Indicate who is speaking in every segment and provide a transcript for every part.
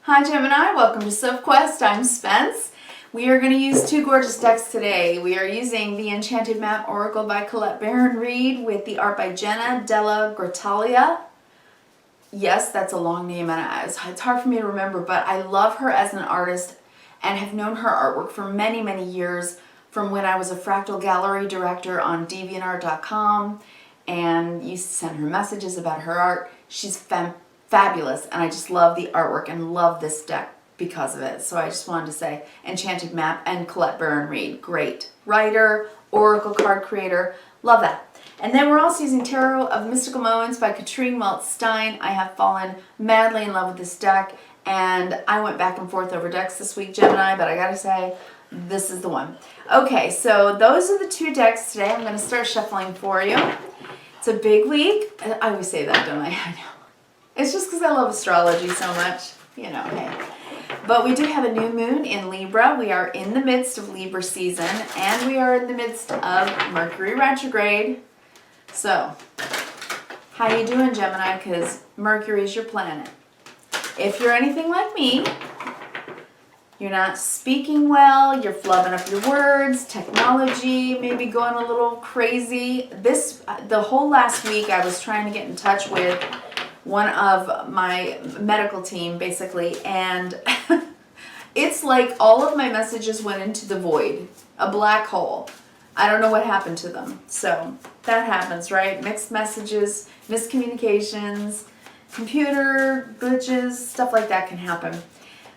Speaker 1: Hi Gemini, welcome to Sophquest. I'm Spence. We are going to use two gorgeous decks today. We are using the Enchanted Map Oracle by Colette Baron-Reid with the art by Jenna Della Grottaglia. Yes, that's a long name and it's hard for me to remember, but I love her as an artist and have known her artwork for many, many years from when I was a fractal gallery director on deviantart.com and used to send her messages about her art. She's fabulous, and I just love the artwork and love this deck because of it. So I just wanted to say Enchanted Map and Colette Baron-Reid, great writer, oracle card creator, love that. And then we're also using Tarot of Mystical Moments by Katrine Welch-Stein. I have fallen madly in love with this deck, and I went back and forth over decks this week, Gemini, but I gotta say, this is the one. Okay, so those are the two decks today. I'm gonna start shuffling for you. It's a big week. I always say that, don't I? I know. It's just because I love astrology so much, you know, hey. But we do have a new moon in Libra. We are in the midst of Libra season, and we are in the midst of Mercury retrograde. So, how you doing, Gemini? Because Mercury is your planet. If you're anything like me, you're not speaking well, you're flubbing up your words, technology, maybe going a little crazy. The whole last week I was trying to get in touch with one of my medical team, basically, and it's like all of my messages went into the void, a black hole. I don't know what happened to them. So that happens, right? Mixed messages, miscommunications, computer glitches, stuff like that can happen.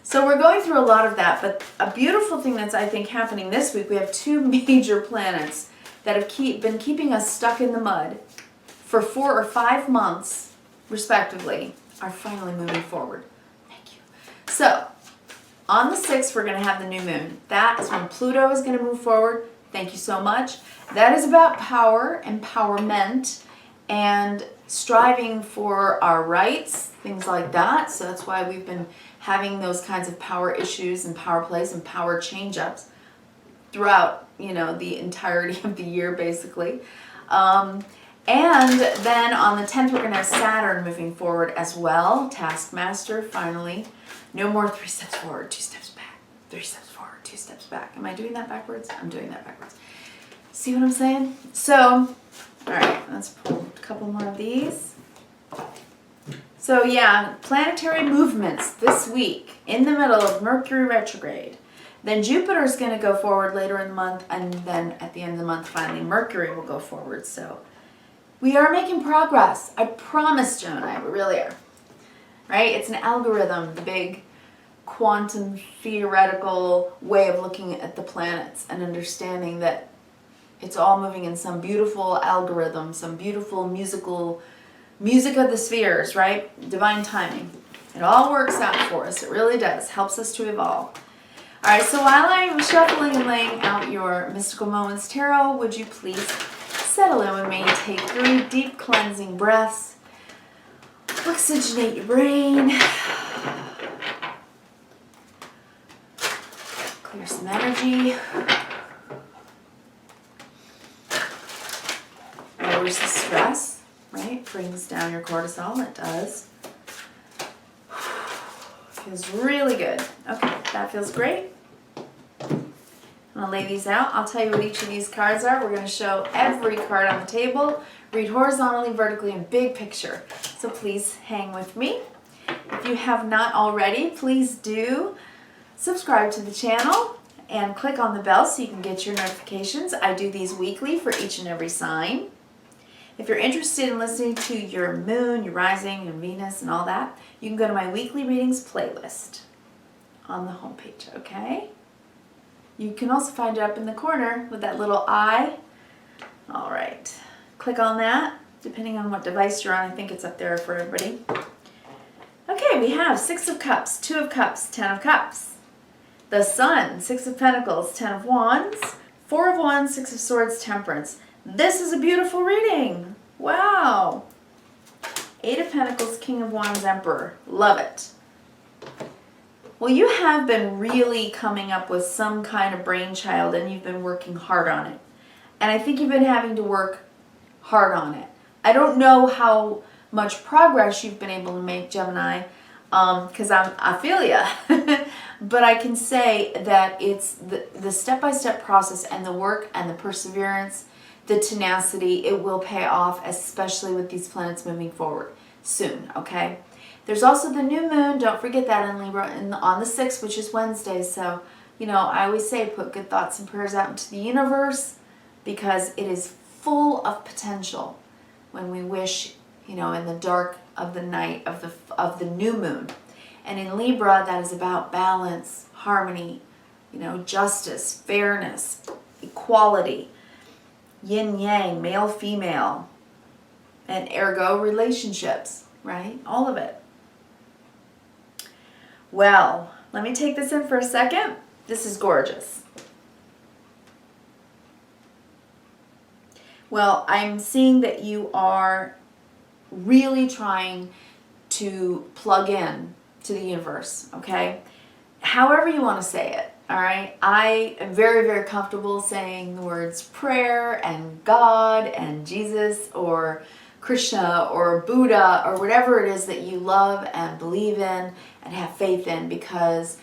Speaker 1: So we're going through a lot of that, but a beautiful thing that's, I think, happening this week, we have two major planets that have been keeping us stuck in the mud for 4 or 5 months, respectively, are finally moving forward. Thank you. So, on the 6th, we're going to have the new moon. That is when Pluto is going to move forward. Thank you so much. That is about power, empowerment, and striving for our rights, things like that. So that's why we've been having those kinds of power issues and power plays and power change-ups throughout, you know, the entirety of the year, basically. And then on the 10th, we're going to have Saturn moving forward as well. Taskmaster, finally. No more 3 steps forward, 2 steps back. 3 steps forward, 2 steps back. Am I doing that backwards? I'm doing that backwards. See what I'm saying? So, all right, let's pull a couple more of these. So yeah, planetary movements this week in the middle of Mercury retrograde. Then Jupiter is going to go forward later in the month, and then at the end of the month, finally, Mercury will go forward. So we are making progress. I promise, Gemini, we really are. Right? It's an algorithm, the big quantum theoretical way of looking at the planets and understanding that it's all moving in some beautiful algorithm, some beautiful music of the spheres, right? Divine timing. It all works out for us. It really does. Helps us to evolve. All right, so while I'm shuffling and laying out your Mystical Moments Tarot, would you please settle in with me, take 3 deep cleansing breaths, oxygenate your brain, clear some energy, lowers the stress, right? Brings down your cortisol, it does. Feels really good. Okay, that feels great. I'm going to lay these out. I'll tell you what each of these cards are. We're going to show every card on the table, read horizontally, vertically, and big picture. So please hang with me. If you have not already, please do subscribe to the channel and click on the bell so you can get your notifications. I do these weekly for each and every sign. If you're interested in listening to your moon, your rising, and Venus, and all that, you can go to my weekly readings playlist on the homepage, okay? You can also find it up in the corner with that little eye. All right, click on that, depending on what device you're on. I think it's up there for everybody. Okay, we have 6 of Cups, 2 of Cups, 10 of Cups. The Sun, 6 of Pentacles, 10 of Wands, 4 of Wands, 6 of Swords, Temperance. This is a beautiful reading. Wow. 8 of Pentacles, King of Wands, Emperor. Love it. Well, you have been really coming up with some kind of brainchild, and you've been working hard on it. And I think you've been having to work hard on it. I don't know how much progress you've been able to make, Gemini. because I feel ya. But I can say that it's the step-by-step process and the work and the perseverance, the tenacity, it will pay off, especially with these planets moving forward soon, okay? There's also the new moon. Don't forget that in Libra on the 6th, which is Wednesday. So, you know, I always say put good thoughts and prayers out into the universe because it is full of potential when we wish, you know, in the dark of the night of the new moon. And in Libra, that is about balance, harmony, you know, justice, fairness, equality, yin yang, male female, and ergo relationships, right? All of it. Well, let me take this in for a second. This is gorgeous. Well, I'm seeing that you are really trying to plug in to the universe, okay? However you want to say it, all right? I am very, very comfortable saying the words prayer and God and Jesus or Krishna or Buddha or whatever it is that you love and believe in and have faith in, because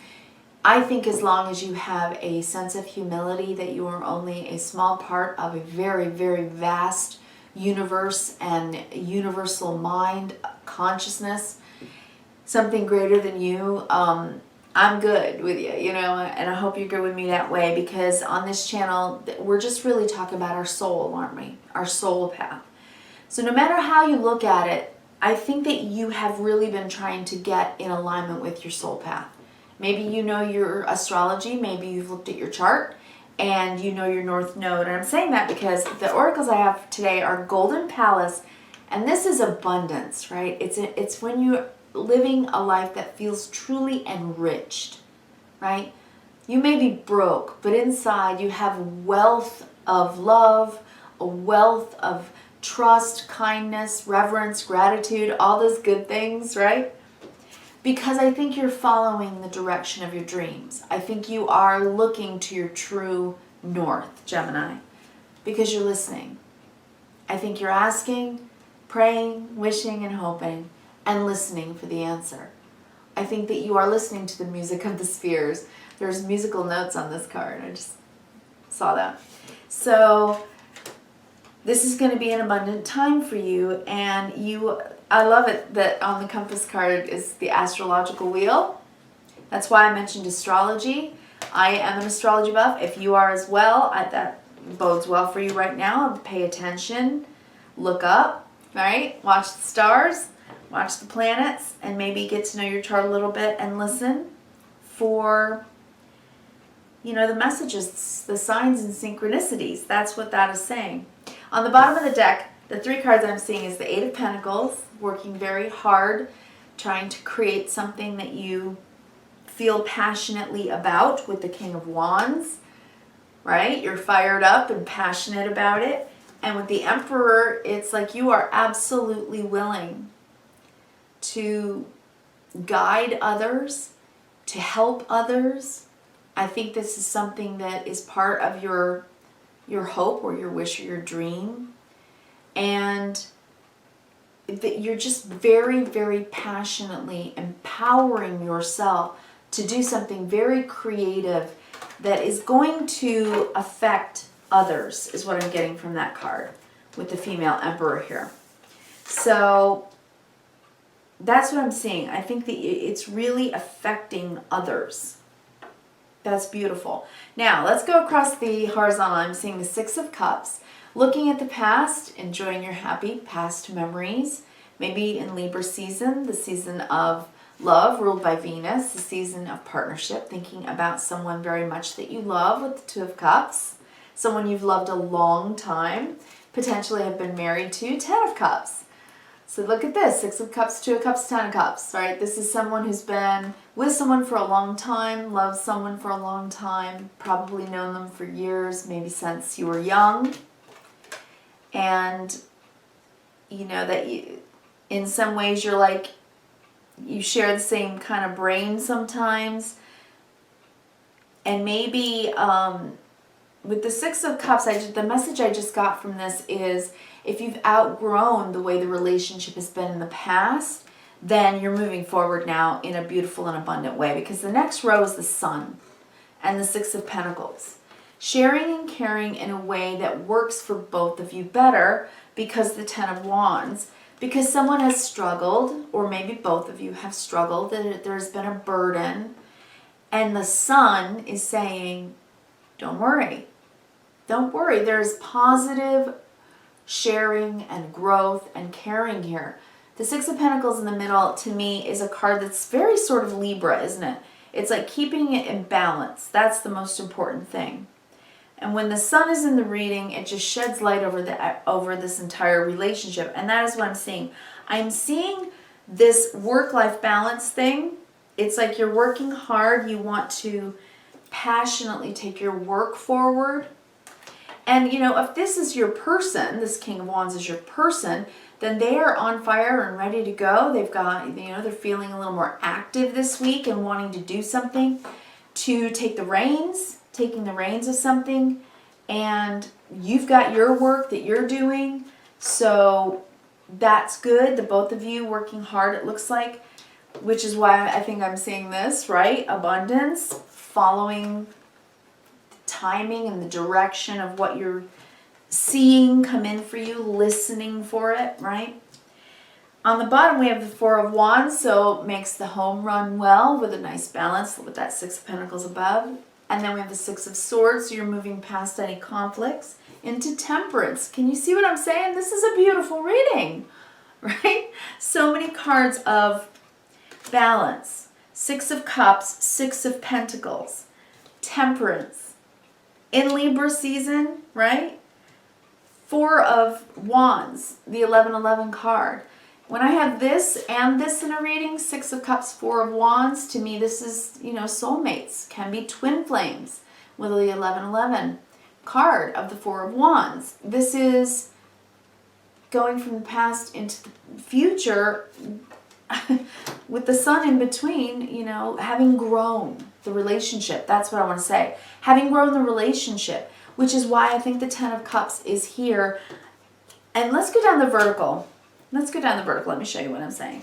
Speaker 1: I think as long as you have a sense of humility that you are only a small part of a very, very vast universe and universal mind, consciousness, something greater than you, I'm good with you, you know, and I hope you're good with me that way, because on this channel, we're just really talking about our soul, aren't we? Our soul path. So no matter how you look at it, I think that you have really been trying to get in alignment with your soul path. Maybe you know your astrology, maybe you've looked at your chart, and you know your North Node. And I'm saying that because the oracles I have today are Golden Palace, and this is abundance, right? It's when you're living a life that feels truly enriched, right? You may be broke, but inside you have wealth of love, a wealth of trust, kindness, reverence, gratitude, all those good things, right? Because I think you're following the direction of your dreams. I think you are looking to your true north, Gemini, because you're listening. I think you're asking, praying, wishing, and hoping, and listening for the answer. I think that you are listening to the music of the spheres. There's musical notes on this card. I just saw that. So this is going to be an abundant time for you, and I love it that on the compass card is the astrological wheel. That's why I mentioned astrology. I am an astrology buff. If you are as well, that bodes well for you right now. Pay attention, look up, right? Watch the stars, watch the planets, and maybe get to know your chart a little bit and listen for, you know, the messages, the signs and synchronicities. That's what that is saying. On the bottom of the deck, the 3 cards I'm seeing is the 8 of Pentacles, working very hard, trying to create something that you feel passionately about, with the King of Wands, right? You're fired up and passionate about it. And with the Emperor, it's like you are absolutely willing to guide others, to help others. I think this is something that is part of your hope or your wish or your dream. And that you're just very, very passionately empowering yourself to do something very creative that is going to affect others, is what I'm getting from that card with the female Emperor here. So that's what I'm seeing. I think that it's really affecting others. That's beautiful. Now, let's go across the horizontal. I'm seeing the 6 of Cups. Looking at the past, enjoying your happy past memories. Maybe in Libra season, the season of love ruled by Venus, the season of partnership, thinking about someone very much that you love with the 2 of Cups. Someone you've loved a long time, potentially have been married to, 10 of Cups. So look at this, 6 of Cups, 2 of Cups, 10 of Cups, right? This is someone who's been with someone for a long time, loves someone for a long time, probably known them for years, maybe since you were young. And you know that you, in some ways you're like, you share the same kind of brain sometimes. And maybe with the 6 of Cups, the message I just got from this is, if you've outgrown the way the relationship has been in the past, then you're moving forward now in a beautiful and abundant way, because the next row is the Sun and the Six of Pentacles. Sharing and caring in a way that works for both of you better, because the Ten of Wands, because someone has struggled, or maybe both of you have struggled, that there's been a burden, and the Sun is saying, don't worry. Don't worry. There's positive sharing and growth and caring here. The Six of Pentacles in the middle, to me, is a card that's very sort of Libra, isn't it? It's like keeping it in balance. That's the most important thing. And when the Sun is in the reading, it just sheds light over this entire relationship. And that is what I'm seeing. I'm seeing this work-life balance thing. It's like you're working hard. You want to passionately take your work forward. And, you know, if this is your person, this King of Wands is your person, then they are on fire and ready to go. They've got, you know, they're feeling a little more active this week and wanting to do something, to take the reins, taking the reins of something. And you've got your work that you're doing. So that's good. The both of you working hard, it looks like, which is why I think I'm seeing this, right? Abundance, following timing and the direction of what you're seeing come in for you, listening for it, right? On the bottom, we have the Four of Wands, so it makes the home run well with a nice balance with that Six of Pentacles above. And then we have the Six of Swords, so you're moving past any conflicts into Temperance. Can you see what I'm saying? This is a beautiful reading, right? So many cards of balance. Six of Cups, Six of Pentacles, Temperance. In Libra season, right? Four of Wands, the 1111 card. When I have this and this in a reading, Six of Cups, Four of Wands, to me this is, you know, soulmates. Can be twin flames with the 1111 card of the Four of Wands. This is going from the past into the future with the Sun in between, you know, having grown the relationship. That's what I want to say. Having grown the relationship, which is why I think the Ten of Cups is here. And let's go down the vertical. Let's go down the vertical. Let me show you what I'm saying.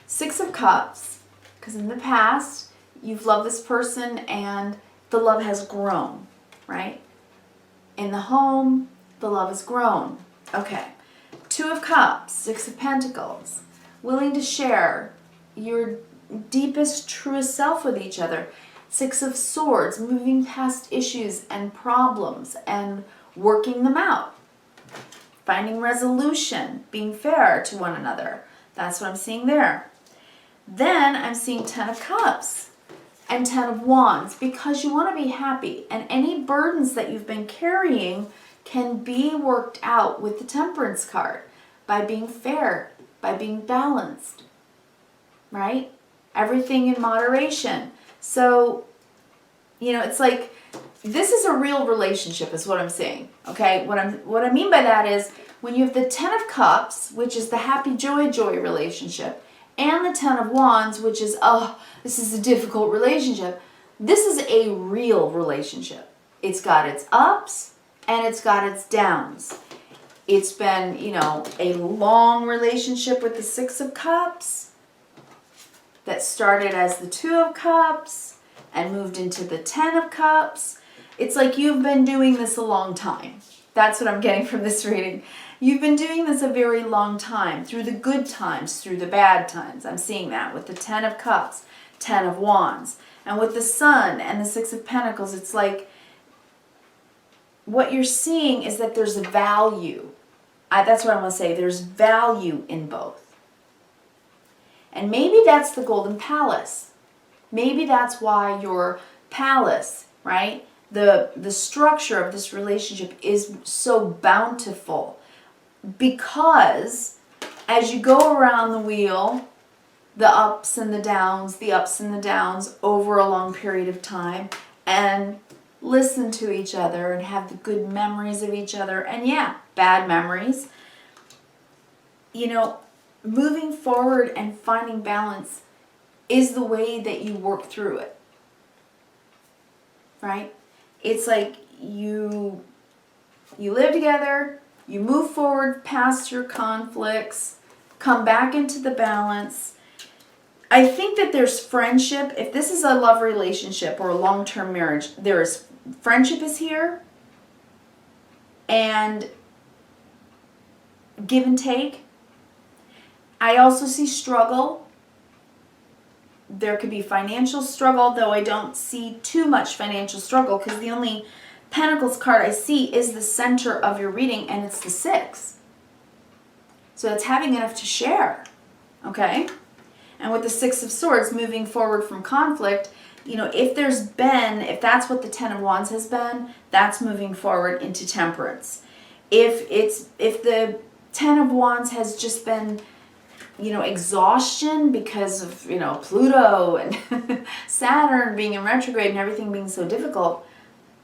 Speaker 1: Six of Cups, because in the past, you've loved this person and the love has grown, right? In the home, the love has grown. Okay. Two of Cups, Six of Pentacles. Willing to share your deepest, truest self with each other. Six of Swords, moving past issues and problems and working them out. Finding resolution, being fair to one another. That's what I'm seeing there. Then I'm seeing Ten of Cups and Ten of Wands, because you want to be happy. And any burdens that you've been carrying can be worked out with the Temperance card by being fair, by being balanced, right? Everything in moderation. So, you know, it's like, this is a real relationship is what I'm saying, okay? What I mean by that is, when you have the Ten of Cups, which is the happy, joy relationship, and the Ten of Wands, which is, oh, this is a difficult relationship, this is a real relationship. It's got its ups and it's got its downs. It's been, you know, a long relationship with the Six of Cups that started as the Two of Cups and moved into the Ten of Cups. It's like you've been doing this a long time. That's what I'm getting from this reading. You've been doing this a very long time, through the good times, through the bad times. I'm seeing that with the Ten of Cups, Ten of Wands. And with the Sun and the Six of Pentacles, it's like what you're seeing is that there's a value. That's what I want to say. There's value in both. And maybe that's the Golden Palace. Maybe that's why your palace, right? The structure of this relationship is so bountiful, because as you go around the wheel, the ups and the downs over a long period of time, and listen to each other and have the good memories of each other, and yeah, bad memories, you know, moving forward and finding balance is the way that you work through it, right? It's like you live together, you move forward past your conflicts, come back into the balance, I think that there's friendship. If this is a love relationship or a long-term marriage, there is friendship is here, and give and take. I also see struggle. There could be financial struggle, though I don't see too much financial struggle because the only Pentacles card I see is the center of your reading, and it's the 6. So it's having enough to share, okay? And with the 6 of Swords, moving forward from conflict, you know, if that's what the 10 of Wands has been, that's moving forward into temperance. If the 10 of Wands has just been, you know, exhaustion because of, you know, Pluto and Saturn being in retrograde and everything being so difficult,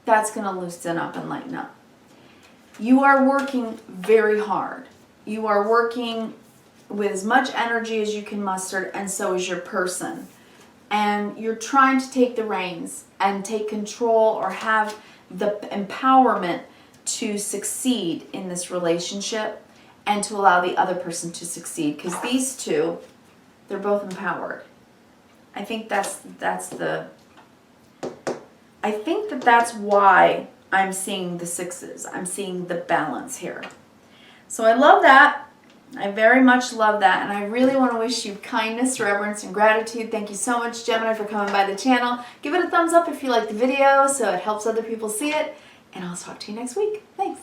Speaker 1: that's going to loosen up and lighten up. You are working very hard. You are working with as much energy as you can muster, and so is your person. And you're trying to take the reins and take control or have the empowerment to succeed in this relationship and to allow the other person to succeed. Because these two, they're both empowered. I think that's why I'm seeing the 6s. I'm seeing the balance here. So I love that. I very much love that, and I really want to wish you kindness, reverence, and gratitude. Thank you so much, Gemini, for coming by the channel. Give it a thumbs up if you like the video so it helps other people see it, and I'll talk to you next week. Thanks.